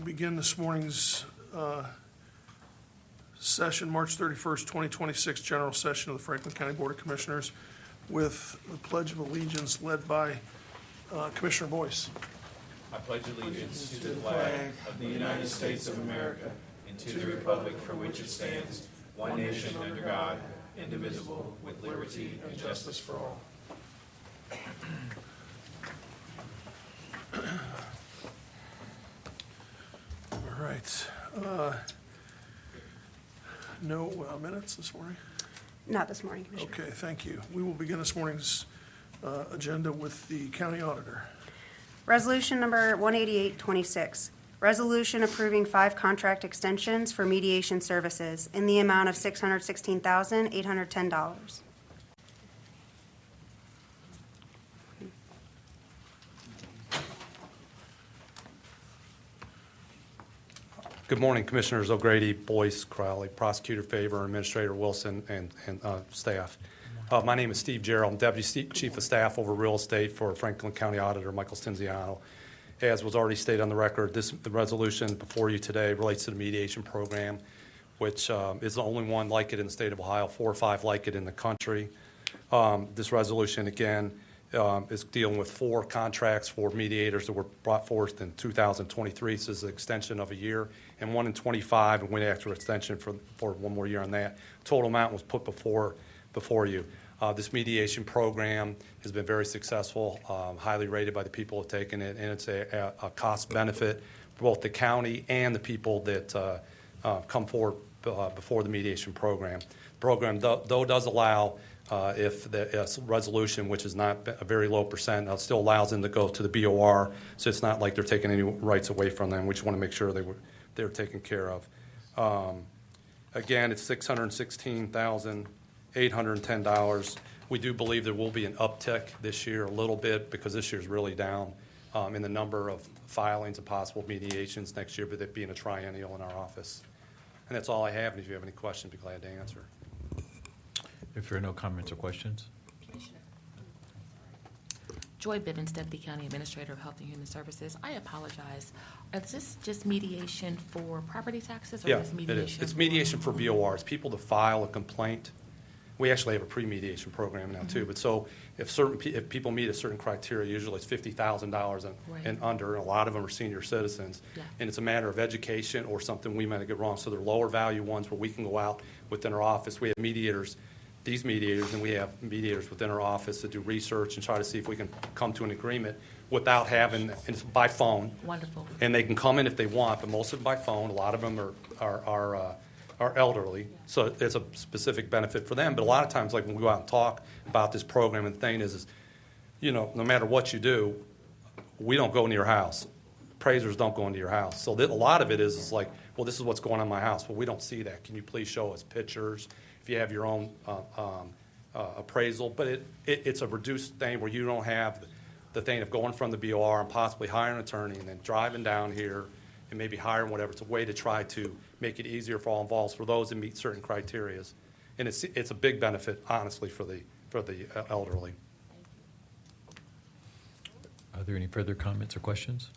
begin this morning's session, March 31st, 2026, general session of the Franklin County Board of Commissioners with the Pledge of Allegiance led by Commissioner Boyce. I pledge allegiance to the flag of the United States of America and to the republic for which it stands, one nation under God, indivisible, with liberty and justice for all. All right. No minutes this morning? Not this morning, Commissioner. Okay, thank you. We will begin this morning's agenda with the county auditor. Resolution number 18826, resolution approving 5 contract extensions for mediation services in the amount of $616,810. Good morning, Commissioners O'Grady, Boyce, Crowley, Prosecutor Faber, Administrator Wilson, and staff. My name is Steve Jarrell. I'm Deputy Chief of Staff over Real Estate for Franklin County Auditor Michael Stinziano. As was already stated on the record, the resolution before you today relates to the mediation program, which is the only one like it in the state of Ohio, 4 or 5 like it in the country. This resolution, again, is dealing with 4 contracts for mediators that were brought forth in 2023. This is an extension of a year, and 1 in 25, and went after extension for 1 more year on that. Total amount was put before you. This mediation program has been very successful, highly rated by the people who have taken it, and it's a cost benefit for both the county and the people that come forward before the mediation program. The program, though does allow, if the resolution, which is not a very low percent, still allows them to go to the BOR, so it's not like they're taking any rights away from them. We just want to make sure they were taken care of. Again, it's $616,810. We do believe there will be an uptick this year a little bit because this year's really down in the number of filings and possible mediations next year, but it being a triennial in our office. And that's all I have, and if you have any questions, I'd be glad to answer. If there are no comments or questions. Joy Bivens, Deputy County Administrator of Health and Human Services. I apologize. Is this just mediation for property taxes? Or Yeah, is mediation it is. It's mediation for BORs, people to file a complaint. We actually have a pre-mediation program now too. But so if people meet a certain criteria, usually it's $50,000 and under, and a lot of them are senior citizens. Yeah. And it's a matter of education or something we might get wrong. So they're lower value ones where we can go out within our office. We have mediators. These mediators, and we have mediators within our office that do research and try to see if we can come to an agreement without having, and it's by phone. Wonderful. And they can come in if they want, but most of them by phone. A lot of them are elderly, so it's a specific benefit for them. But a lot of times, like when we go out and talk about this program, and the thing is no matter what you do, we don't go into your house. Appraisers don't go into your house. So a lot of it is like, well, this is what's going on in my house. Well, we don't see that. Can you please show us pictures? If you have your own appraisal, but it's a reduced thing where you don't have the thing of going from the BOR and possibly hiring an attorney and then driving down here and maybe hiring whatever. It's a way to try to make it easier for all involved, for those that meet certain criteria, and it's a big benefit, honestly, for the elderly. Are there any further comments or questions?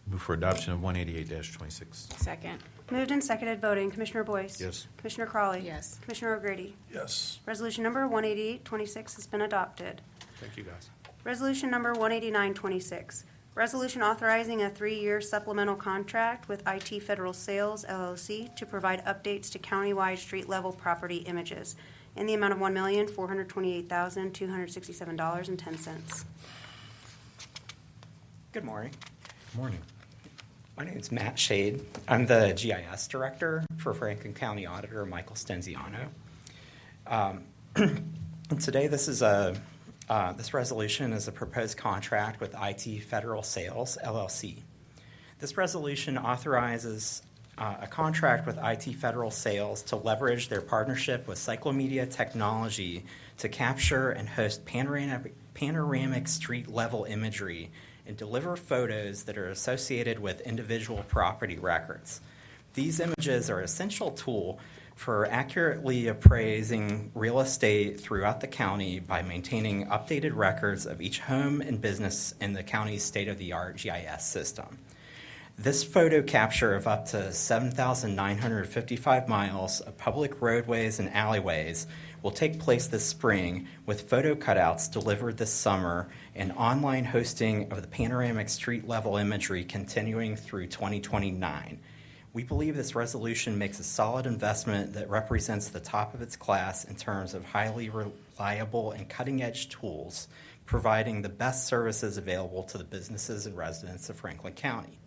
Move for adoption of 188-26. Second. Moved and seconded voting. Commissioner Boyce? Yes. Commissioner Crowley? Yes. Commissioner O'Grady? Yes. Resolution number 18826 has been adopted. Thank you, guys. Resolution number 18926, resolution authorizing a 3-year supplemental contract with IT Federal Sales, LLC, to provide updates to countywide street-level property images in the amount of $1,428,267.10. Good morning. Good morning. My name is Matt Shade. I'm the GIS Director for Franklin County Auditor Michael Stinziano. Today, this resolution is a proposed contract with IT Federal Sales, LLC. This resolution authorizes a contract with IT Federal Sales to leverage their partnership with Cyclomedia Technology to capture and host panoramic street-level imagery and deliver photos that are associated with individual property records. These images are an essential tool for accurately appraising real estate throughout the county by maintaining updated records of each home and business in the county's state-of-the-art GIS system. This photo capture of up to 7,955 miles of public roadways and alleyways will take place this spring, with photo cutouts delivered this summer and online hosting of the panoramic street-level imagery continuing through 2029. We believe this resolution makes a solid investment that represents the top of its class in terms of highly reliable and cutting-edge tools, providing the best services available to the businesses and residents of Franklin County.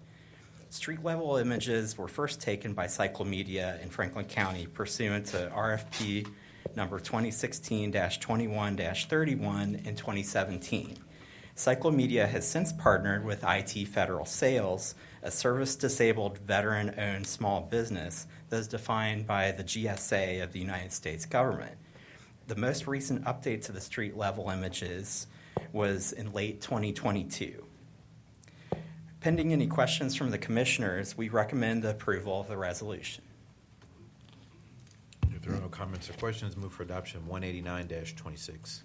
Street-level images were first taken by Cyclomedia in Franklin County pursuant to RFP number 2016-21-31 in 2017. Cyclomedia has since partnered with IT Federal Sales, a service-disabled veteran-owned small business that is defined by the GSA of the United States government. The most recent update to the street-level images was in late 2022. Pending any questions from the commissioners, we recommend the approval of the resolution. If there are no comments or questions, move for adoption of 189-26.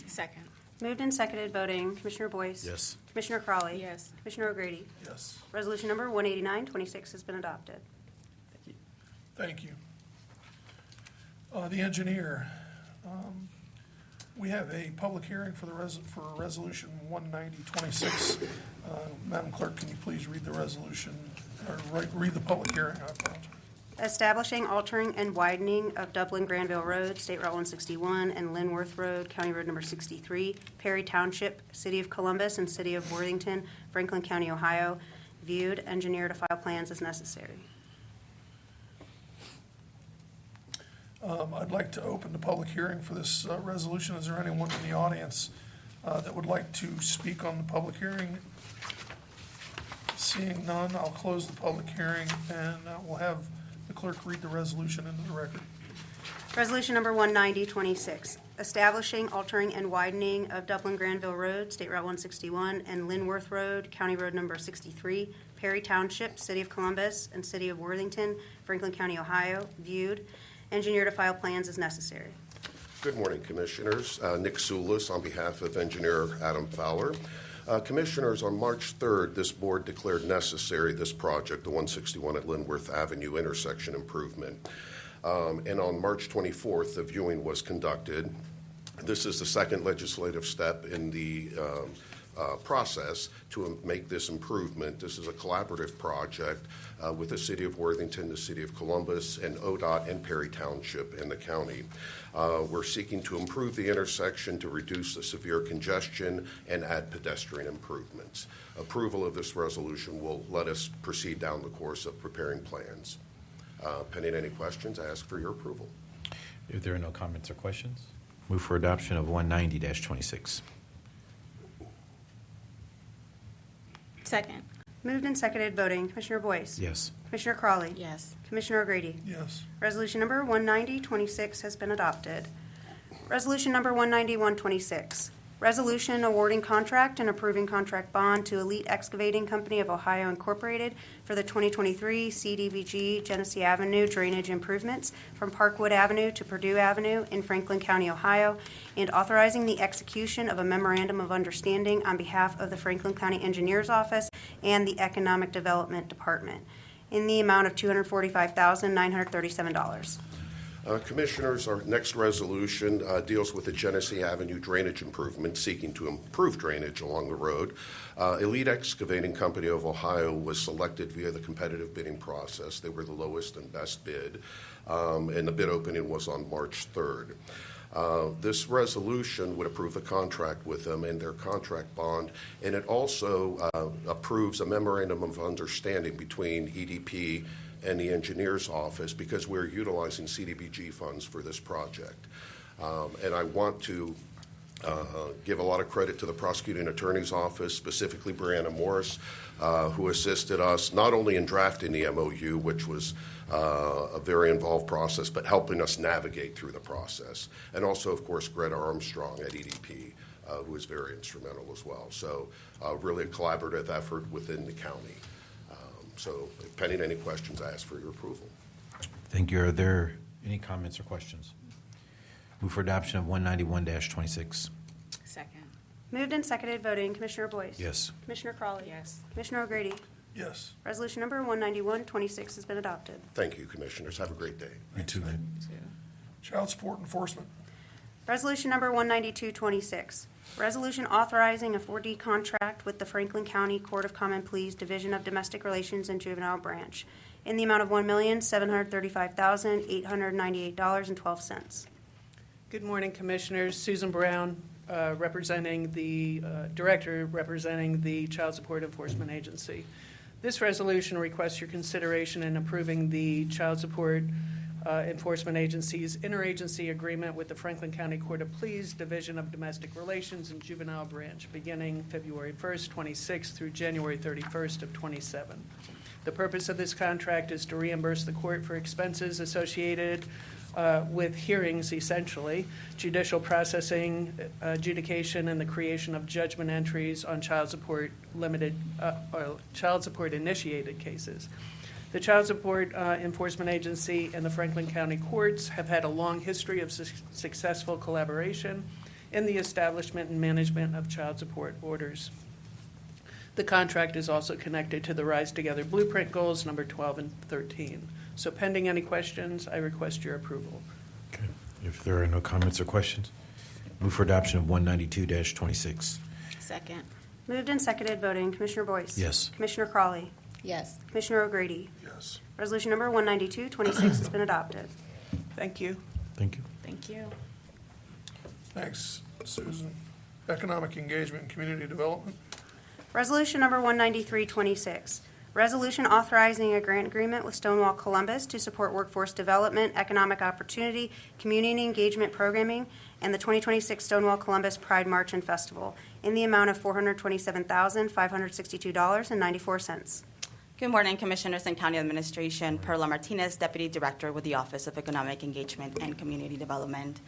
Second. Moved and seconded, voting Commissioner Boyce. Yes. Commissioner Crawley. Yes. Commissioner O'Grady. Yes. Resolution number 189-26 has been adopted. Thank you. The engineer, we have a public hearing for resolution 190-26. Madam Clerk, can you please read the resolution, or read the public hearing? I apologize. Establishing, altering, and widening of Dublin Granville Road, State Route 161, and Linworth Road, County Road number 63, Perry Township, City of Columbus, and City of Worthington, Franklin County, Ohio. Viewed, engineer to file plans as necessary. I'd like to open the public hearing for this resolution. Is there anyone in the audience that would like to speak on the public hearing? Seeing none, I'll close the public hearing, and we'll have the clerk read the resolution into the record. Resolution number 190-26, establishing, altering, and widening of Dublin Granville Road, State Route 161, and Linworth Road, County Road number 63, Perry Township, City of Columbus, and City of Worthington, Franklin County, Ohio. Viewed, engineer to file plans as necessary. Good morning, Commissioners. Nick Soulis on behalf of Engineer Adam Fowler. Commissioners, on March 3rd, this board declared necessary this project, the 161 at Linworth Avenue intersection improvement. And on March 24th, the viewing was conducted. This is the second legislative step in the process to make this improvement. This is a collaborative project with the City of Worthington, the City of Columbus, and ODOT and Perry Township in the county. We're seeking to improve the intersection to reduce the severe congestion and add pedestrian improvements. Approval of this resolution will let us proceed down the course of preparing plans. Pending any questions, I ask for your approval. If there are no comments or questions, move for adoption of 190-26. Second. Moved and seconded, voting Commissioner Boyce. Yes. Commissioner Crawley. Yes. Commissioner O'Grady. Yes. Resolution number 190-26 has been adopted. Resolution number 191-26, resolution awarding contract and approving contract bond to Elite Excavating Company of Ohio Incorporated for the 2023 CDBG Genesee Avenue drainage improvements from Parkwood Avenue to Purdue Avenue in Franklin County, Ohio, and authorizing the execution of a memorandum of understanding on behalf of the Franklin County Engineers Office and the Economic Development Department in the amount of $245,937. Commissioners, our next resolution deals with the Genesee Avenue drainage improvement, seeking to improve drainage along the road. Elite Excavating Company of Ohio was selected via the competitive bidding process. They were the lowest and best bid, and the bid opening was on March 3rd. This resolution would approve a contract with them and their contract bond, and it also approves a memorandum of understanding between EDP and the engineer's office, because we're utilizing CDBG funds for this project. And I want to give a lot of credit to the prosecuting attorney's office, specifically Brianna Morris, who assisted us not only in drafting the MOU, which was a very involved process, but helping us navigate through the process. And also, of course, Greta Armstrong at EDP, who was very instrumental as well. So really a collaborative effort within the county. So pending any questions, I ask for your approval. Thank you. Are there any comments or questions? Move for adoption of 191-26. Second. Moved and seconded, voting Commissioner Boyce. Yes. Commissioner Crawley. Yes. Commissioner O'Grady. Yes. Resolution number 191-26 has been adopted. Thank you, Commissioners. Have a great day. You too, man. Child support enforcement. Resolution number 192-26, resolution authorizing a 4D contract with the Franklin County Court of Common Pleas Division of Domestic Relations and Juvenile Branch in the amount of $1,735,898.12. Good morning, Commissioners. Susan Brown, representing the Director representing the Child Support Enforcement Agency. This resolution requests your consideration in approving the Child Support Enforcement Agency's interagency agreement with the Franklin County Court of Pleas Division of Domestic Relations and Juvenile Branch beginning February 1st, 26 through January 31st of 27. The purpose of this contract is to reimburse the court for expenses associated with hearings, essentially, judicial processing, adjudication, and the creation of judgment entries on child support initiated cases. The Child Support Enforcement Agency and the Franklin County Courts have had a long history of successful collaboration in the establishment and management of child support orders. The contract is also connected to the Rise Together Blueprint Goals number 12 and 13. So pending any questions, I request your approval. Okay. If there are no comments or questions, move for adoption of 192-26. Second. Moved and seconded, voting. Commissioner Boyce? Yes. Commissioner Crawley? Yes. Commissioner O'Grady? Yes. Resolution number 192-26 has been adopted. Thank you. Thank you. Thank you. Thanks, Susan. Economic engagement and community development. Resolution number 193-26, resolution authorizing a grant agreement with Stonewall Columbus to support workforce development, economic opportunity, community engagement programming, and the 2026 Stonewall Columbus Pride March and Festival in the amount of $427,562.94. Good morning, Commissioners and County Administration. Perla Martinez, Deputy Director with the Office of Economic Engagement and Community Development.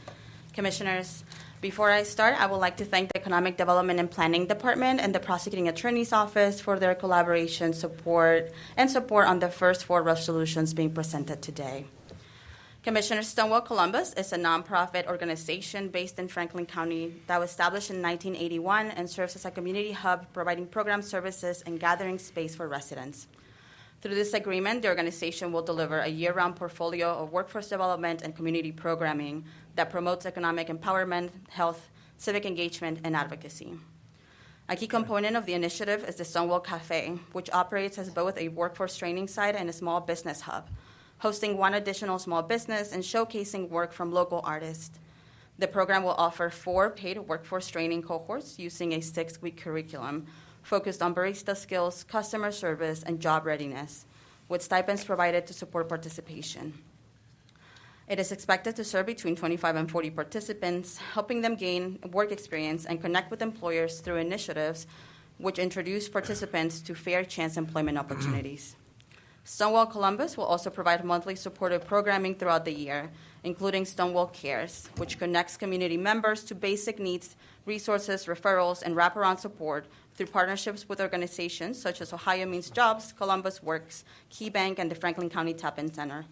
Commissioners, before I start, I would like to thank the Economic Development and Planning Department and the Prosecuting Attorney's Office for their collaboration, support on the first 4 resolutions being presented today. Commissioners, Stonewall Columbus is a nonprofit organization based in Franklin County that was established in 1981 and serves as a community hub providing program services and gathering space for residents. Through this agreement, the organization will deliver a year-round portfolio of workforce development and community programming that promotes economic empowerment, health, civic engagement, and advocacy. A key component of the initiative is the Stonewall Cafe, which operates as both a workforce training site and a small business hub, hosting 1 additional small business and showcasing work from local artists. The program will offer 4 paid workforce training cohorts using a 6-week curriculum focused on barista skills, customer service, and job readiness, with stipends provided to support participation. It is expected to serve between 25 and 40 participants, helping them gain work experience and connect with employers through initiatives which introduce participants to fair chance employment opportunities. Stonewall Columbus will also provide monthly supportive programming throughout the year, including Stonewall Cares, which connects community members to basic needs, resources, referrals, and wraparound support through partnerships with organizations such as Ohio Means Jobs, Columbus Works, Key Bank, and the Franklin County Tap-In Center.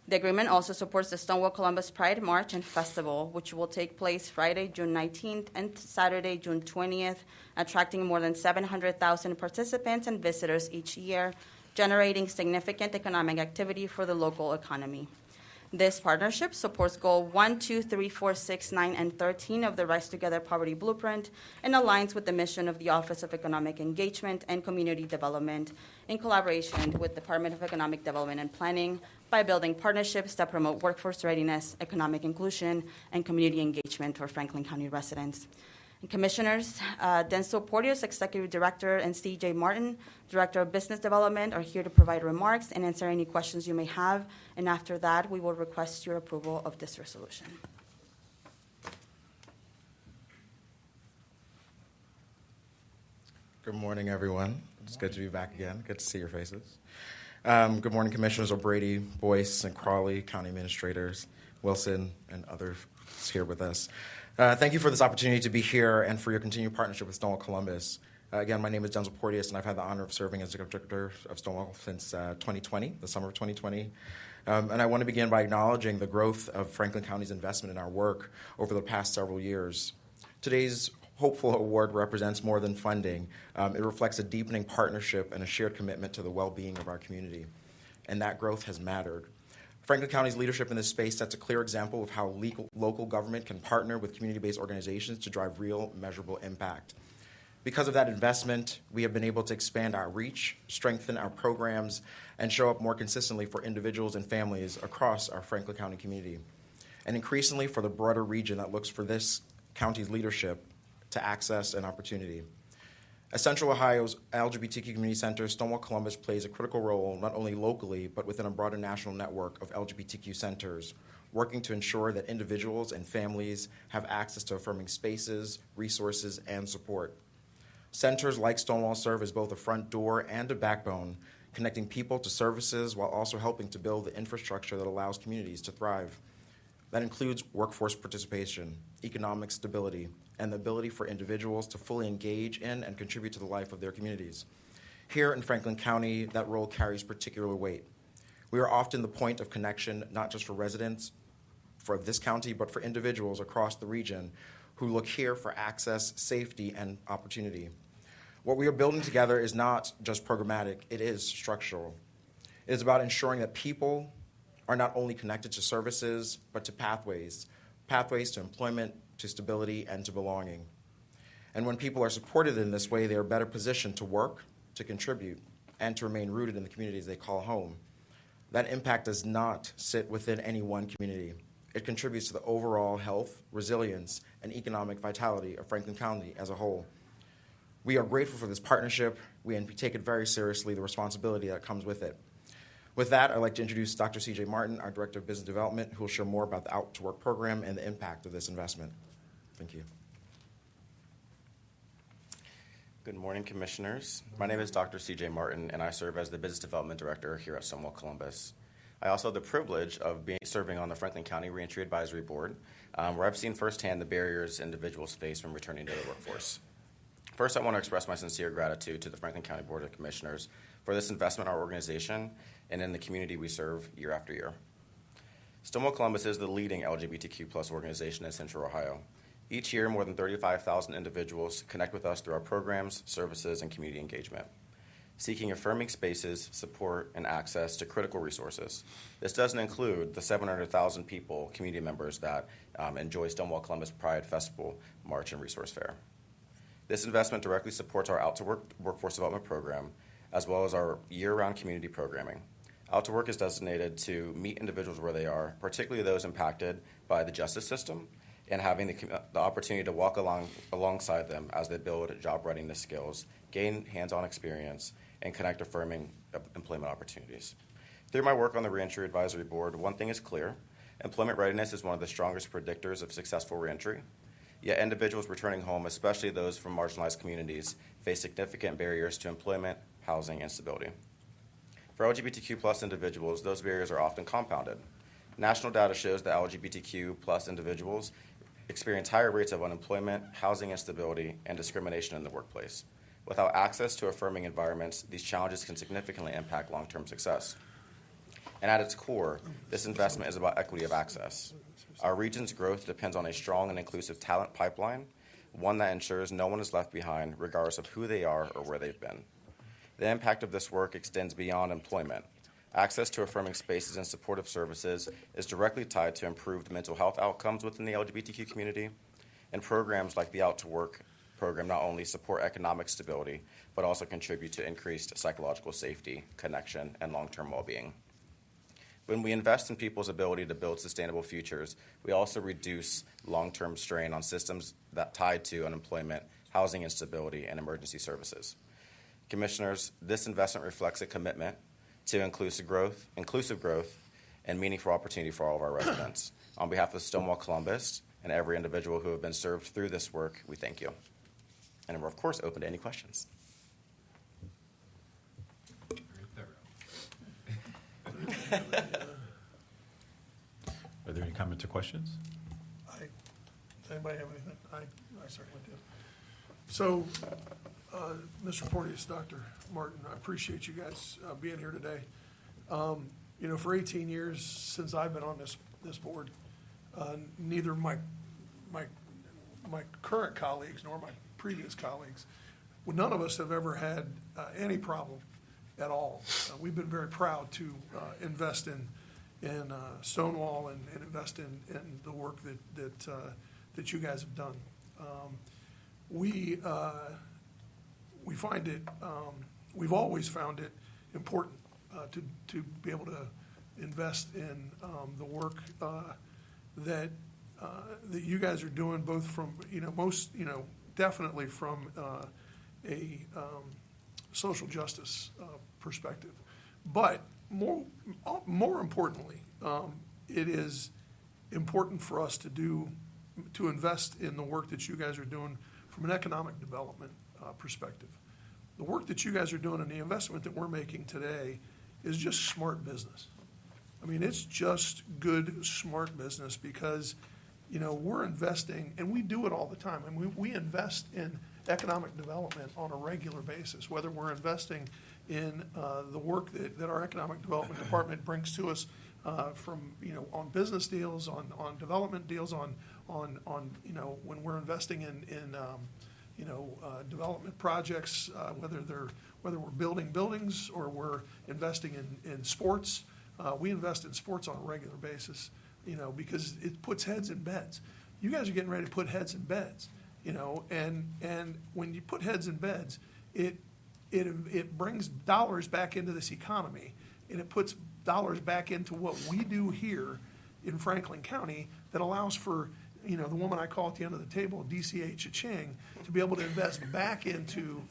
The agreement also supports the Stonewall Columbus Pride March and Festival, which will take place Friday, June 19th and Saturday, June 20th, attracting more than 700,000 participants and visitors each year, generating significant economic activity for the local economy. This partnership supports Goal 1, 2, 3, 4, 6, 9, and 13 of the Rise Together Poverty Blueprint and aligns with the mission of the Office of Economic Engagement and Community Development in collaboration with the Department of Economic Development and Planning by building partnerships that promote workforce readiness, economic inclusion, and community engagement for Franklin County residents. And Commissioners, Denzel Porteous, Executive Director, and C.J. Martin, Director of Business Development, are here to provide remarks and answer any questions you may have. And after that, we will request your approval of this resolution. Good morning, everyone. It's good to be back again. Good to see your faces. Good morning, Commissioners O'Grady, Boyce, and Crawley, County Administrators, Wilson, and others here with us. Thank you for this opportunity to be here and for your continued partnership with Stonewall Columbus. Again, my name is Denzel Porteous, and I've had the honor of serving as Executive Director of Stonewall since 2020, the summer of 2020. And I want to begin by acknowledging the growth of Franklin County's investment in our work over the past several years. Today's hopeful award represents more than funding. It reflects a deepening partnership and a shared commitment to the well-being of our community, and that growth has mattered. Franklin County's leadership in this space sets a clear example of how local government can partner with community-based organizations to drive real, measurable impact. Because of that investment, we have been able to expand our reach, strengthen our programs, and show up more consistently for individuals and families across our Franklin County community, and increasingly for the broader region that looks for this county's leadership to access and opportunity. As Central Ohio's LGBTQ community center, Stonewall Columbus plays a critical role not only locally, but within a broader national network of LGBTQ centers, working to ensure that individuals and families have access to affirming spaces, resources, and support. Centers like Stonewall serve as both a front door and a backbone, connecting people to services while also helping to build the infrastructure that allows communities to thrive. That includes workforce participation, economic stability, and the ability for individuals to fully engage in and contribute to the life of their communities. Here in Franklin County, that role carries particular weight. We are often the point of connection, not just for residents for this county, but for individuals across the region who look here for access, safety, and opportunity. What we are building together is not just programmatic, it is structural. It is about ensuring that people are not only connected to services, but to pathways to employment, to stability, and to belonging. And when people are supported in this way, they are better positioned to work, to contribute, and to remain rooted in the communities they call home. That impact does not sit within any one community. It contributes to the overall health, resilience, and economic vitality of Franklin County as a whole. We are grateful for this partnership. We take it very seriously, the responsibility that comes with it. With that, I'd like to introduce Dr. C.J. Martin, our Director of Business Development, who will share more about the Out to Work program and the impact of this investment. Thank you. Good morning, Commissioners. My name is Dr. C.J. Martin, and I serve as the Business Development Director here at Stonewall Columbus. I also have the privilege of serving on the Franklin County Reentry Advisory Board, where I've seen firsthand the barriers individuals face when returning to the workforce. First, I want to express my sincere gratitude to the Franklin County Board of Commissioners for this investment in our organization and in the community we serve year after year. Stonewall Columbus is the leading LGBTQ+ organization in Central Ohio. Each year, more than 35,000 individuals connect with us through our programs, services, and community engagement, seeking affirming spaces, support, and access to critical resources. This doesn't include the 700,000 people, community members, that enjoy Stonewall Columbus Pride Festival, March, and Resource Fair. This investment directly supports our Out to Work workforce development program, as well as our year-round community programming. Out to Work is designated to meet individuals where they are, particularly those impacted by the justice system, and having the opportunity to walk alongside them as they build job readiness skills, gain hands-on experience, and connect affirming employment opportunities. Through my work on the Reentry Advisory Board, one thing is clear: employment readiness is one of the strongest predictors of successful reentry. Yet individuals returning home, especially those from marginalized communities, face significant barriers to employment, housing, and stability. For LGBTQ+ individuals, those barriers are often compounded. National data shows that LGBTQ+ individuals experience higher rates of unemployment, housing instability, and discrimination in the workplace. Without access to affirming environments, these challenges can significantly impact long-term success. And at its core, this investment is about equity of access. Our region's growth depends on a strong and inclusive talent pipeline, one that ensures no one is left behind, regardless of who they are or where they've been. The impact of this work extends beyond employment. Access to affirming spaces and supportive services is directly tied to improved mental health outcomes within the LGBTQ community, and programs like the Out to Work program not only support economic stability, but also contribute to increased psychological safety, connection, and long-term well-being. When we invest in people's ability to build sustainable futures, we also reduce long-term strain on systems that tied to unemployment, housing instability, and emergency services. Commissioners, this investment reflects a commitment to inclusive growth, and meaningful opportunity for all of our residents. On behalf of Stonewall Columbus and every individual who have been served through this work, we thank you. And we're, of course, open to any questions. Are there any comments or questions? Does anybody have anything? I certainly do. So, Mr. Porteous, Dr. Martin, I appreciate you guys being here today. You know, for 18 years since I've been on this board, neither my my current colleagues nor my previous colleagues, none of us have ever had any problem at all. We've been very proud to invest in Stonewall and invest in the work that you guys have done. We find it, we've always found it important to be able to invest in the work that you guys are doing, both from, definitely from a social justice perspective. But more importantly, it is important for us to invest in the work that you guys are doing from an economic development perspective. The work that you guys are doing and the investment that we're making today is just smart business. I mean, it's just good, smart business because, we're investing, and we do it all the time. And we invest in economic development on a regular basis, whether we're investing in the work that our economic development department brings to us from, on business deals, on development deals, on when we're investing in development projects, whether we're building buildings or we're investing in sports. We invest in sports on a regular basis, because it puts heads in beds. You guys are getting ready to put heads in beds, and when you put heads in beds, it brings dollars back into this economy, and it puts dollars back into what we do here in Franklin County that allows for, the woman I call at the end of the table, DCA Cha-Ching, to be able to invest back into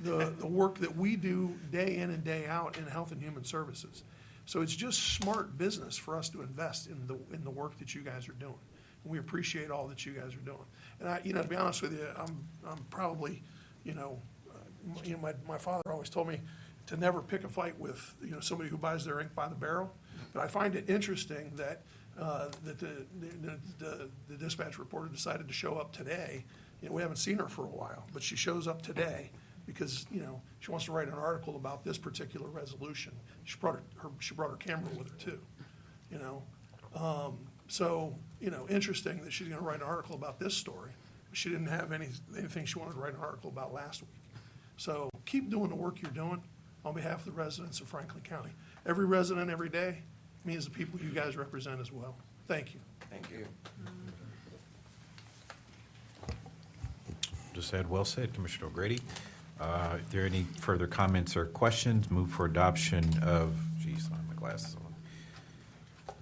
the work that we do day in and day out in health and human services. So it's just smart business for us to invest in the work that you guys are doing. And we appreciate all that you guys are doing. And to be honest with you, I'm probably, my father always told me to never pick a fight with, somebody who buys their ink by the barrel. But I find it interesting that the dispatch reporter decided to show up today. We haven't seen her for a while, but she shows up today because, she wants to write an article about this particular resolution. She brought her camera with her too, So, interesting that she's going to write an article about this story. She didn't have anything she wanted to write an article about last week. So keep doing the work you're doing on behalf of the residents of Franklin County. Every resident, every day means the people you guys represent as well. Thank you. Thank you. Just said, well said, Commissioner O'Grady. If there are any further comments or questions, move for adoption of, I have my glasses on,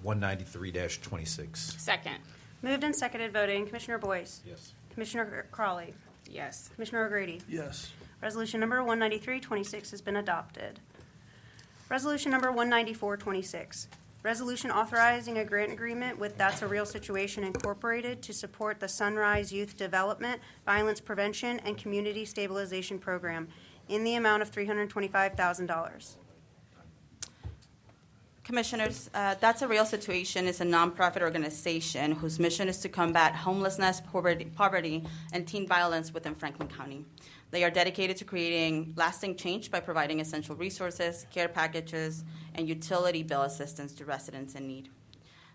193-26. Second. Moved and seconded, voting. Commissioner Boyce? Yes. Commissioner Crawley? Yes. Commissioner O'Grady? Yes. Resolution number 193-26 has been adopted. Resolution number 194-26. Resolution authorizing a grant agreement with That's a Real Situation Incorporated to support the Sunrise Youth Development, Violence Prevention, and Community Stabilization Program in the amount of $325,000. Commissioners, That's a Real Situation is a nonprofit organization whose mission is to combat homelessness, poverty, and teen violence within Franklin County. They are dedicated to creating lasting change by providing essential resources, care packages, and utility bill assistance to residents in need.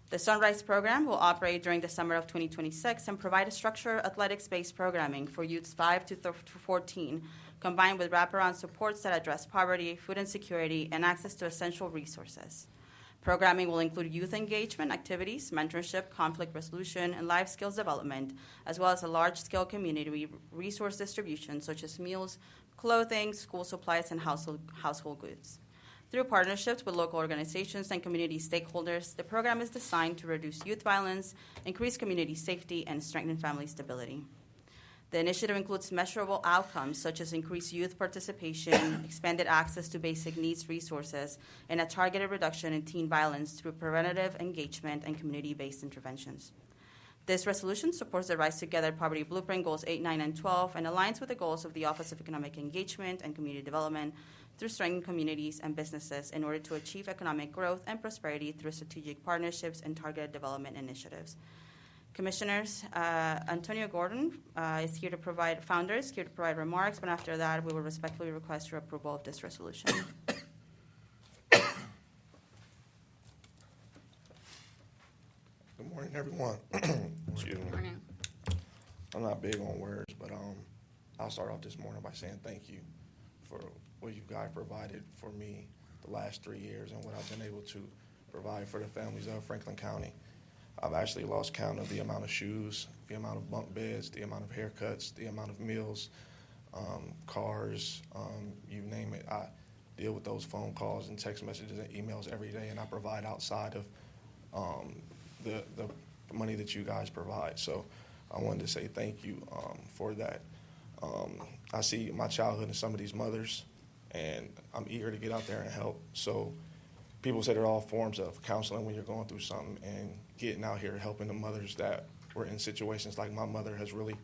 The Sunrise program will operate during the summer of 2026 and provide a structured athletics-based programming for youths 5 to 14, combined with wraparound supports that address poverty, food insecurity, and access to essential resources. Programming will include youth engagement activities, mentorship, conflict resolution, and life skills development, as well as a large-scale community resource distribution such as meals, clothing, school supplies, and household goods. Through partnerships with local organizations and community stakeholders, the program is designed to reduce youth violence, increase community safety, and strengthen family stability. The initiative includes measurable outcomes such as increased youth participation, expanded access to basic needs resources, and a targeted reduction in teen violence through preventative engagement and community-based interventions. This resolution supports the Rise Together Poverty Blueprint Goals 8, 9, and 12 and aligns with the goals of the Office of Economic Engagement and Community Development through strengthening communities and businesses in order to achieve economic growth and prosperity through strategic partnerships and targeted development initiatives. Commissioners, Antonio Gordon is here to provide remarks, but after that, we will respectfully request your approval of this resolution. Good morning, everyone. Excuse me. I'm not big on words, but I'll start off this morning by saying thank you for what you guys provided for me the last 3 years and what I've been able to provide for the families of Franklin County. I've actually lost count of the amount of shoes, the amount of bunk beds, the amount of haircuts, the amount of meals, cars, you name it. I deal with those phone calls and text messages and emails every day, and I provide outside of the money that you guys provide. So I wanted to say thank you for that. I see my childhood in some of these mothers, and I'm eager to get out there and help. So people say there are all forms of counseling when you're going through something, and getting out here helping the mothers that were in situations like my mother has really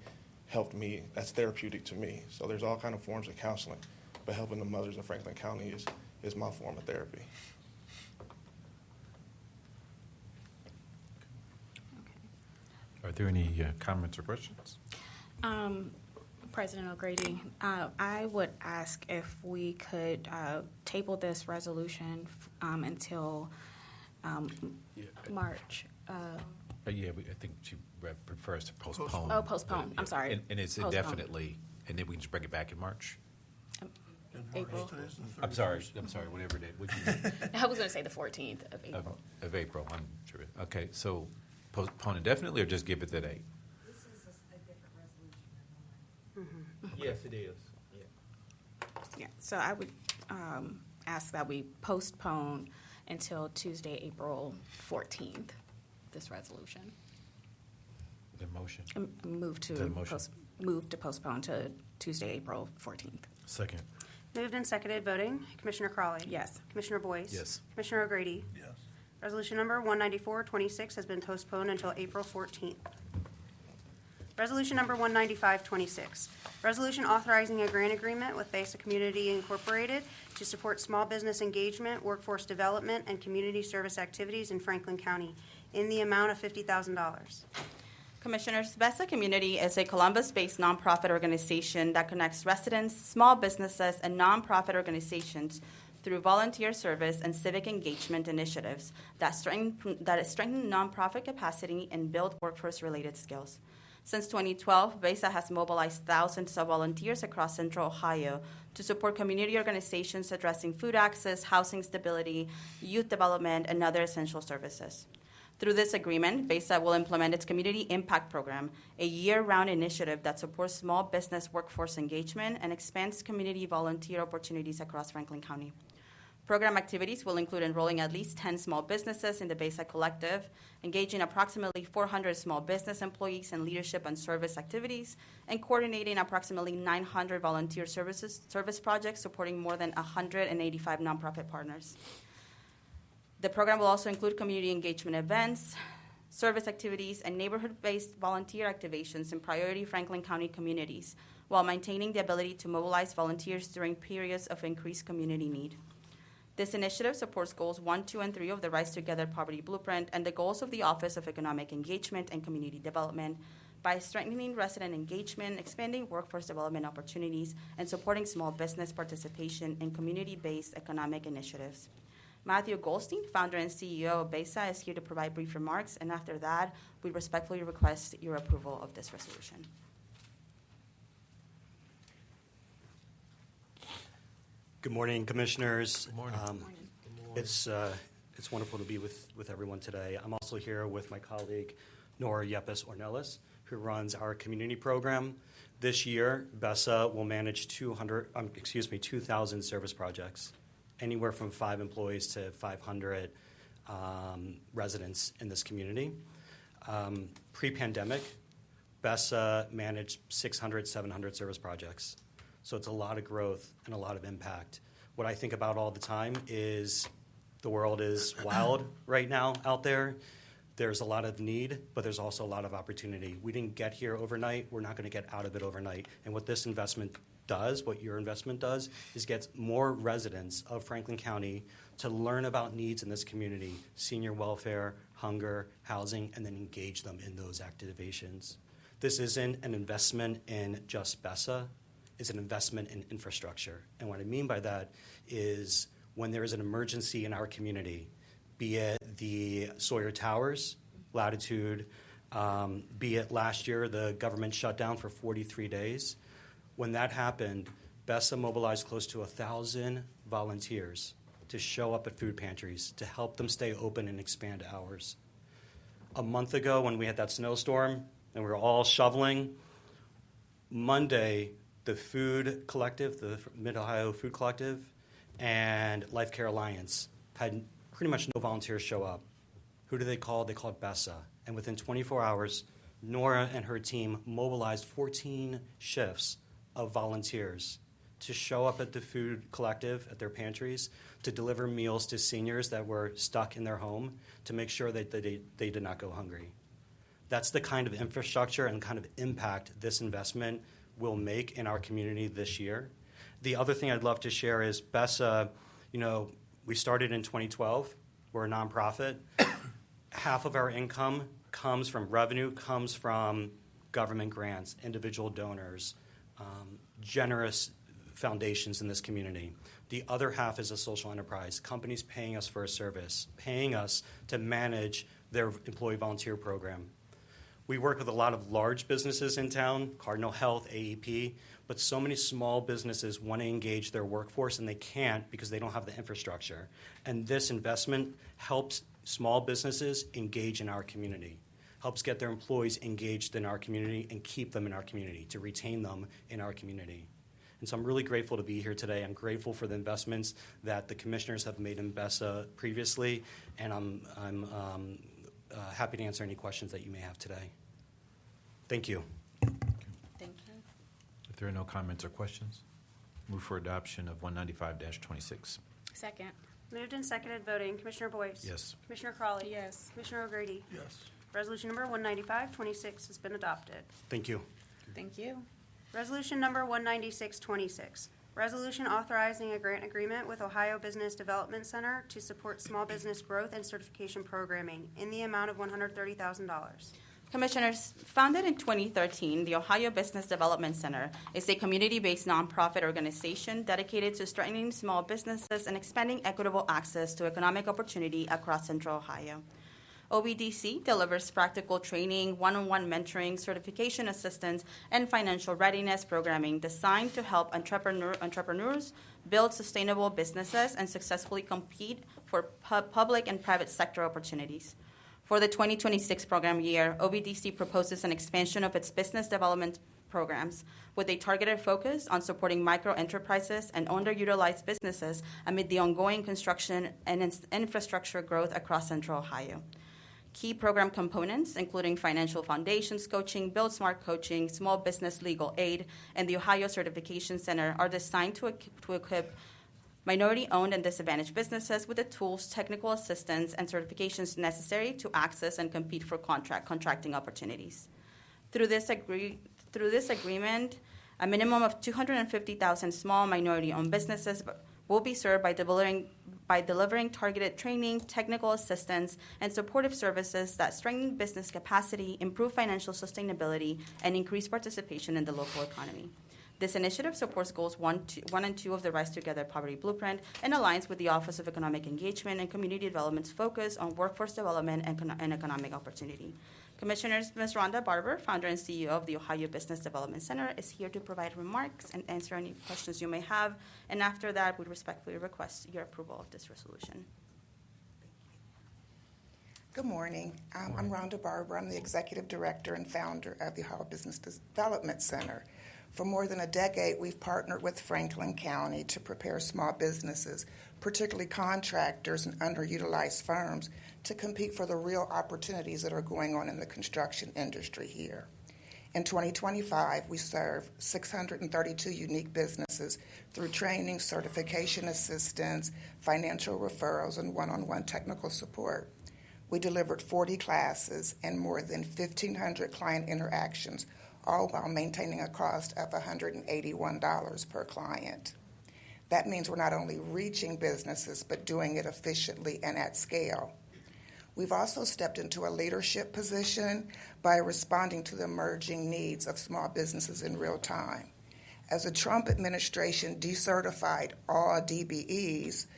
helped me. That's therapeutic to me. So there's all kind of forms of counseling, but helping the mothers in Franklin County is my form of therapy. Are there any comments or questions? President O'Grady, I would ask if we could table this resolution until March. Yeah, I think she prefers to postpone. Oh, postpone. I'm sorry. And it's Postpone. indefinitely, and then we can just bring it back in March? April. I'm sorry, whatever it is. I was going to say the 14th of April. Of April, I'm sure. Okay, so postpone indefinitely or just give it the date? This is a different resolution. Yes, it is. Yeah, so I would ask that we postpone until Tuesday, April 14th, this resolution. The motion? Move to The motion. move to postpone to Tuesday, April 14th. Second. Moved and seconded, voting. Commissioner Crawley. Yes. Commissioner Boyce. Yes. Commissioner O'Grady. Yes. Resolution number 19426 has been postponed until April 14th. Resolution number 19526, resolution authorizing a grant agreement with BESA Community Incorporated to support small business engagement, workforce development, and community service activities in Franklin County in the amount of $50,000. Commissioners, BESA Community is a Columbus-based nonprofit organization that connects residents, small businesses, and nonprofit organizations through volunteer service and civic engagement initiatives that strengthen nonprofit capacity and build workforce-related skills. Since 2012, BESA has mobilized thousands of volunteers across Central Ohio to support community organizations addressing food access, housing stability, youth development, and other essential services. Through this agreement, BESA will implement its Community Impact Program, a year-round initiative that supports small business workforce engagement and expands community volunteer opportunities across Franklin County. Program activities will include enrolling at least 10 small businesses in the BESA Collective, engaging approximately 400 small business employees in leadership and service activities, and coordinating approximately 900 volunteer service projects supporting more than 185 nonprofit partners. The program will also include community engagement events, service activities, and neighborhood-based volunteer activations in priority Franklin County communities, while maintaining the ability to mobilize volunteers during periods of increased community need. This initiative supports goals 1, 2, and 3 of the Rise Together Poverty Blueprint and the goals of the Office of Economic Engagement and Community Development by strengthening resident engagement, expanding workforce development opportunities, and supporting small business participation in community-based economic initiatives. Matthew Goldstein, founder and CEO of BESA, is here to provide brief remarks, and after that, we respectfully request your approval of this resolution. Good morning, Commissioners. Good morning. It's wonderful to be with everyone today. I'm also here with my colleague, Nora Yepes-Ornelas, who runs our community program. This year, BESA will manage 2,000 service projects, anywhere from 5 employees to 500 residents in this community. Pre-pandemic, BESA managed 600, 700 service projects. So it's a lot of growth and a lot of impact. What I think about all the time is the world is wild right now out there. There's a lot of need, but there's also a lot of opportunity. We didn't get here overnight. We're not going to get out of it overnight. And what this investment does, what your investment does, is gets more residents of Franklin County to learn about needs in this community, senior welfare, hunger, housing, and then engage them in those activations. This isn't an investment in just BESA. It's an investment in infrastructure. And what I mean by that is when there is an emergency in our community, be it the Sawyer Towers, Latitude, Be it last year, the government shut down for 43 days. When that happened, BESA mobilized close to 1,000 volunteers to show up at food pantries to help them stay open and expand hours. A month ago, when we had that snowstorm and we were all shoveling, Monday, the Food Collective, the Mid-Ohio Food Collective, and Life Care Alliance had pretty much no volunteers show up. Who do they call? They called BESA. And within 24 hours, Nora and her team mobilized 14 shifts of volunteers to show up at the Food Collective, at their pantries, to deliver meals to seniors that were stuck in their home, to make sure that they did not go hungry. That's the kind of infrastructure and kind of impact this investment will make in our community this year. The other thing I'd love to share is BESA, we started in 2012. We're a nonprofit. Half of our income comes from revenue, comes from government grants, individual donors, generous foundations in this community. The other half is a social enterprise, companies paying us for a service, paying us to manage their employee volunteer program. We work with a lot of large businesses in town, Cardinal Health, AEP, but so many small businesses want to engage their workforce and they can't because they don't have the infrastructure. And this investment helps small businesses engage in our community, helps get their employees engaged in our community and keep them in our community, to retain them in our community. And so I'm really grateful to be here today. I'm grateful for the investments that the commissioners have made in BESA previously, and I'm happy to answer any questions that you may have today. Thank you. Thank you. If there are no comments or questions, move for adoption of 195-26. Second. Moved and seconded voting. Commissioner Boyce? Yes. Commissioner Crawley? Yes. Commissioner O'Grady? Yes. Resolution number 195-26 has been adopted. Thank you. Thank you. Resolution number 196-26. Resolution authorizing a grant agreement with Ohio Business Development Center to support small business growth and certification programming in the amount of $130,000. Commissioners, founded in 2013, the Ohio Business Development Center is a community-based nonprofit organization dedicated to strengthening small businesses and expanding equitable access to economic opportunity across Central Ohio. OBDC delivers practical training, one-on-one mentoring, certification assistance, and financial readiness programming designed to help entrepreneurs build sustainable businesses and successfully compete for public and private sector opportunities. For the 2026 program year, OBDC proposes an expansion of its business development programs with a targeted focus on supporting micro-enterprises and underutilized businesses amid the ongoing construction and infrastructure growth across Central Ohio. Key program components, including financial foundations coaching, Build Smart coaching, small business legal aid, and the Ohio Certification Center, are designed to equip minority-owned and disadvantaged businesses with the tools, technical assistance, and certifications necessary to access and compete for contracting opportunities. Through this agreement, a minimum of 250,000 small minority-owned businesses will be served by delivering targeted training, technical assistance, and supportive services that strengthen business capacity, improve financial sustainability, and increase participation in the local economy. This initiative supports goals 1 and 2 of the Rise Together Poverty Blueprint and aligns with the Office of Economic Engagement and Community Development's focus on workforce development and economic opportunity. Commissioners, Ms. Rhonda Barber, founder and CEO of the Ohio Business Development Center, is here to provide remarks and answer any questions you may have. And after that, we respectfully request your approval of this resolution. Good morning. I'm Rhonda Barber. I'm the Executive Director and founder of the Ohio Business Development Center. For more than a decade, we've partnered with Franklin County to prepare small businesses, particularly contractors and underutilized firms, to compete for the real opportunities that are going on in the construction industry here. In 2025, we serve 632 unique businesses through training, certification assistance, financial referrals, and one-on-one technical support. We delivered 40 classes and more than 1,500 client interactions, all while maintaining a cost of $181 per client. That means we're not only reaching businesses, but doing it efficiently and at scale. We've also stepped into a leadership position by responding to the emerging needs of small businesses in real time. As the Trump administration decertified all DBEs,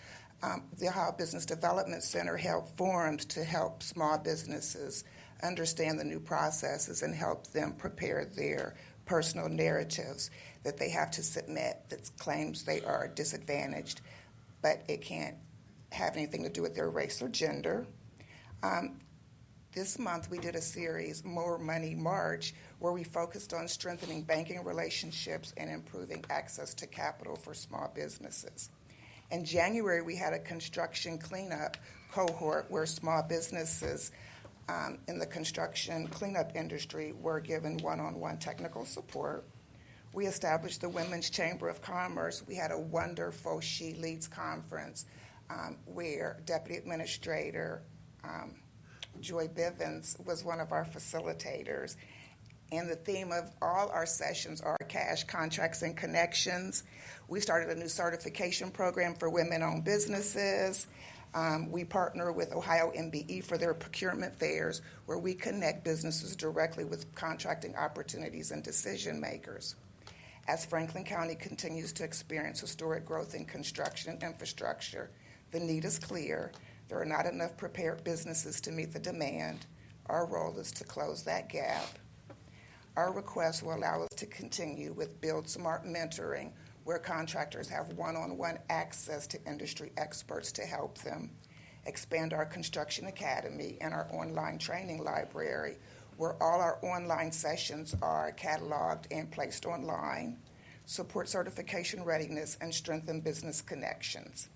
the Ohio Business Development Center held forums to help small businesses understand the new processes and help them prepare their personal narratives that they have to submit that claims they are disadvantaged, but it can't have anything to do with their race or gender. This month we did a series, More Money March, where we focused on strengthening banking relationships and improving access to capital for small businesses. In January, we had a construction cleanup cohort where small businesses in the construction cleanup industry were given one-on-one technical support. We established the Women's Chamber of Commerce. We had a wonderful She Leads conference where Deputy Administrator Joy Bivens was one of our facilitators. And the theme of all our sessions are cash, contracts, and connections. We started a new certification program for women-owned businesses. We partner with Ohio MBE for their procurement fairs, where we connect businesses directly with contracting opportunities and decision makers. As Franklin County continues to experience historic growth in construction and infrastructure, the need is clear. There are not enough prepared businesses to meet the demand. Our role is to close that gap. Our request will allow us to continue with Build Smart Mentoring, where contractors have one-on-one access to industry experts to help them. Expand our Construction Academy and our online training library, where all our online sessions are cataloged and placed online. Support certification readiness and strengthen business connections.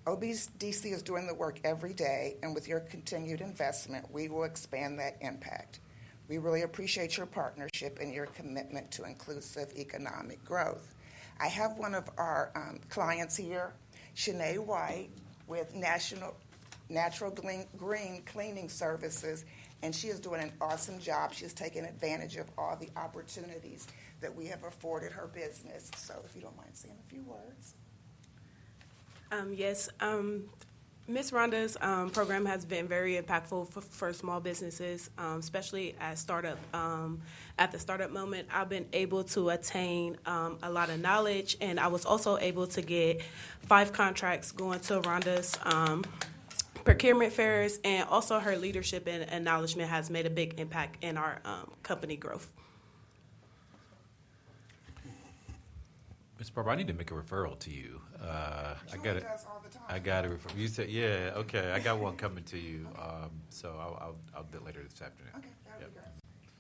OBDC is doing the work every day, and with your continued investment, we will expand that impact. We really appreciate your partnership and your commitment to inclusive economic growth. I have one of our clients here, Shanae White, with Natural Green Cleaning Services, and she is doing an awesome job. She's taking advantage of all the opportunities that we have afforded her business. So if you don't mind saying a few words. Yes, Ms. Rhonda's program has been very impactful for small businesses, especially at the startup moment. I've been able to attain a lot of knowledge, and I was also able to get 5 contracts going to Rhonda's procurement fairs, and also her leadership and acknowledgement has made a big impact in our company growth. Ms. Barber, I need to make a referral to you. I got it. Does all the time. I got a referral. You said, yeah, okay. I got one coming to you. So I'll do it later this afternoon. Okay, that would be great.